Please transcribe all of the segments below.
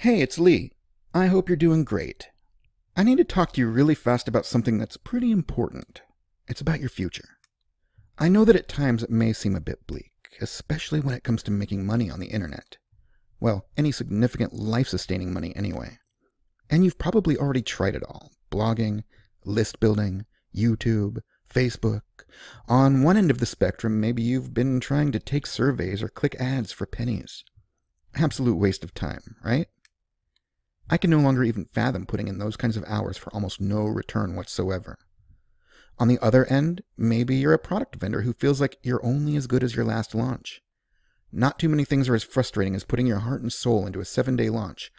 Hey, it's Lee. I hope you're doing great. I need to talk to you really fast about something that's pretty important. It's about your future. I know that at times it may seem a bit bleak, especially when it comes to making money on the internet. Well, any significant life-sustaining money anyway. And you've probably already tried it all. Blogging, list building, YouTube, Facebook. On one end of the spectrum, maybe you've been trying to take surveys or click ads for pennies. Absolute waste of time, right? I can no longer even fathom putting in those kinds of hours for almost no return whatsoever. On the other end, maybe you're a product vendor who feels like you're only as good as your last launch. Not too many things are as frustrating as putting your heart and soul into a 7-day launch,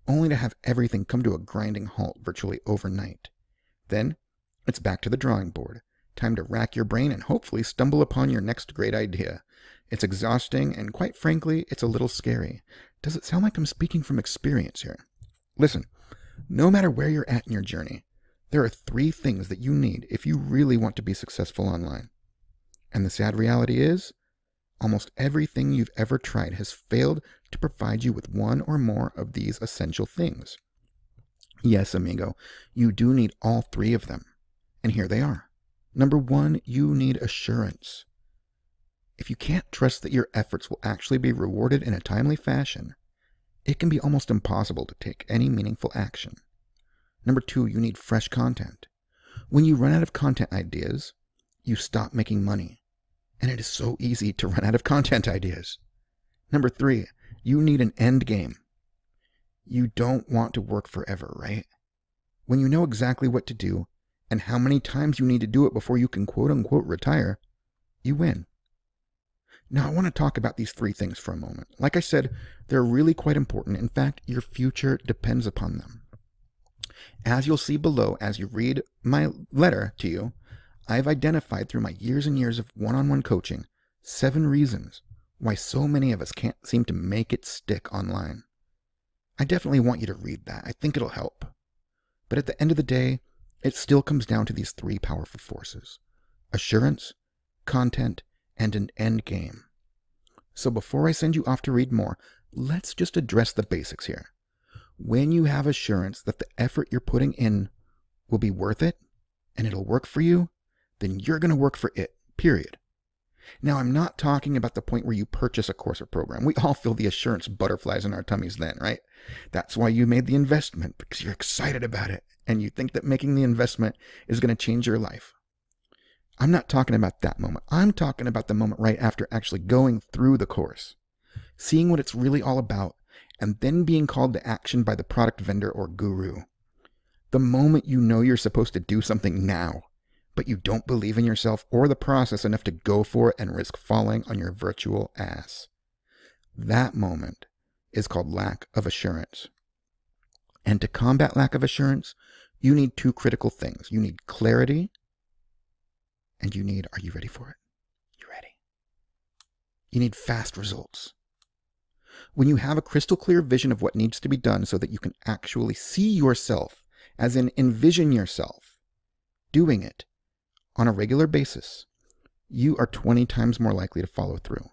only to have everything come to a grinding halt virtually overnight. Then, it's back to the drawing board. Time to rack your brain and hopefully stumble upon your next great idea. It's exhausting, and quite frankly, it's a little scary. Does it sound like I'm speaking from experience here? Listen, no matter where you're at in your journey, there are 3 things that you need if you really want to be successful online. And the sad reality is, almost everything you've ever tried has failed to provide you with one or more of these essential things. Yes, amigo, you do need all 3 of them. And here they are. Number 1, you need assurance. If you can't trust that your efforts will actually be rewarded in a timely fashion, it can be almost impossible to take any meaningful action. Number 2, you need fresh content. When you run out of content ideas, you stop making money. And it is so easy to run out of content ideas. Number 3, you need an end game. You don't want to work forever, right? When you know exactly what to do and how many times you need to do it before you can quote-unquote retire, you win. Now, I want to talk about these 3 things for a moment. Like I said, they're really quite important. In fact, your future depends upon them. As you'll see below as you read my letter to you, I've identified through my years and years of one-on-one coaching 7 reasons why so many of us can't seem to make it stick online. I definitely want you to read that. I think it'll help. But at the end of the day, it still comes down to these 3 powerful forces: assurance, content, and an end game. So before I send you off to read more, let's just address the basics here. When you have assurance that the effort you're putting in will be worth it, and it'll work for you, then you're going to work for it, period. Now, I'm not talking about the point where you purchase a course or program. We all feel the assurance butterflies in our tummies then, right? That's why you made the investment, because you're excited about it, and you think that making the investment is going to change your life. I'm not talking about that moment. I'm talking about the moment right after actually going through the course, seeing what it's really all about, and then being called to action by the product vendor or guru. The moment you know you're supposed to do something now, but you don't believe in yourself or the process enough to go for it and risk falling on your virtual ass. That moment is called lack of assurance. And to combat lack of assurance, you need 2 critical things. You need clarity, and you need, are you ready for it? You ready? You need fast results. When you have a crystal clear vision of what needs to be done so that you can actually see yourself, as in envision yourself, doing it on a regular basis, you are 20 times more likely to follow through.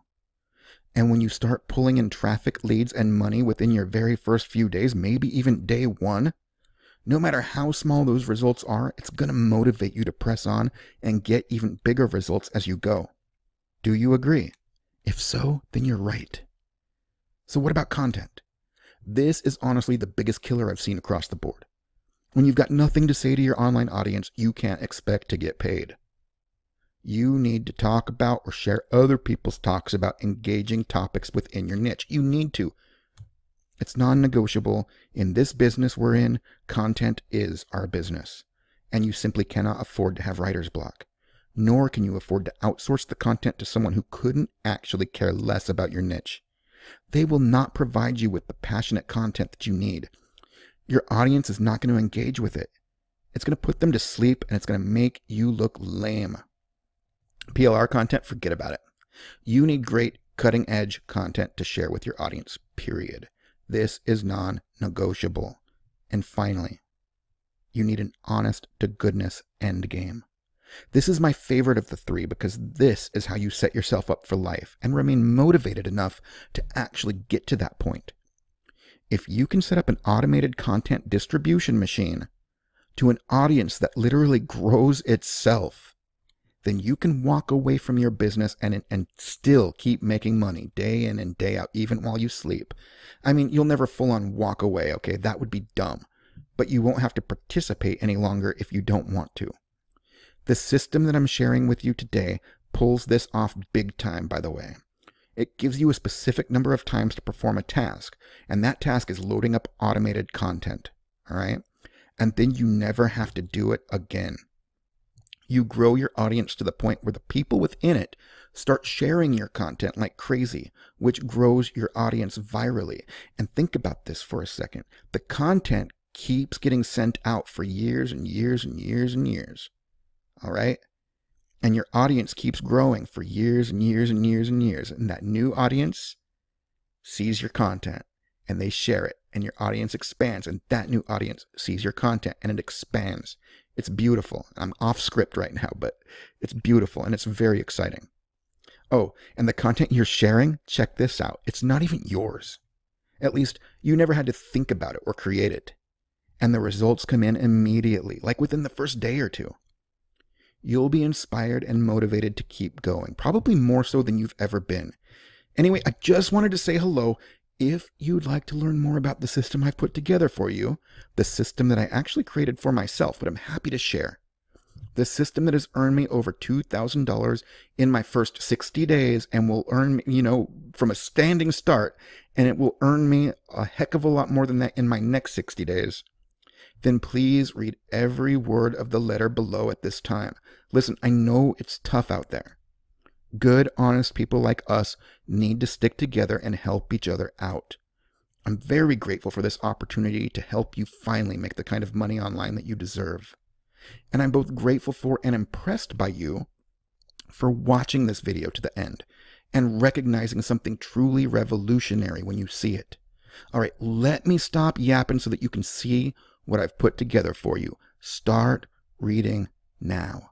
And when you start pulling in traffic, leads, and money within your very first few days, maybe even day 1, no matter how small those results are, it's going to motivate you to press on and get even bigger results as you go. Do you agree? If so, then you're right. So what about content? This is honestly the biggest killer I've seen across the board. When you've got nothing to say to your online audience, you can't expect to get paid. You need to talk about or share other people's talks about engaging topics within your niche. You need to. It's non-negotiable. In this business we're in, content is our business. And you simply cannot afford to have writer's block. Nor can you afford to outsource the content to someone who couldn't actually care less about your niche. They will not provide you with the passionate content that you need. Your audience is not going to engage with it. It's going to put them to sleep, and it's going to make you look lame. PLR content, forget about it. You need great cutting-edge content to share with your audience, period. This is non-negotiable. And finally, you need an honest-to-goodness end game. This is my favorite of the 3 because this is how you set yourself up for life and remain motivated enough to actually get to that point. if you can set up an automated content distribution machine to an audience that literally grows itself, then you can walk away from your business and still keep making money day in and day out, even while you sleep. I mean, you'll never full on walk away, okay? That would be dumb. But you won't have to participate any longer if you don't want to. The system that I'm sharing with you today pulls this off big time, by the way. It gives you a specific number of times to perform a task, and that task is loading up automated content, all right? And then you never have to do it again. You grow your audience to the point where the people within it start sharing your content like crazy, which grows your audience virally. And think about this for a second. The content keeps getting sent out for years and years and years and years, all right? And your audience keeps growing for years and years and years and years. And that new audience sees your content and they share it. And your audience expands. And that new audience sees your content and it expands. It's beautiful. I'm off script right now, but it's beautiful and it's very exciting. Oh, and the content you're sharing, check this out. It's not even yours. At least you never had to think about it or create it. And the results come in immediately, like within the first day or two. You'll be inspired and motivated to keep going, probably more so than you've ever been. Anyway, I just wanted to say hello. If you'd like to learn more about the system I've put together for you, the system that I actually created for myself, but I'm happy to share, the system that has earned me over $2,000 in my first 60 days and will earn me, from a standing start, and it will earn me a heck of a lot more than that in my next 60 days, then please read every word of the letter below at this time. Listen, I know it's tough out there. Good, honest people like us need to stick together and help each other out. I'm very grateful for this opportunity to help you finally make the kind of money online that you deserve. And I'm both grateful for and impressed by you for watching this video to the end and recognizing something truly revolutionary when you see it. All right, let me stop yapping so that you can see what I've put together for you. Start reading now.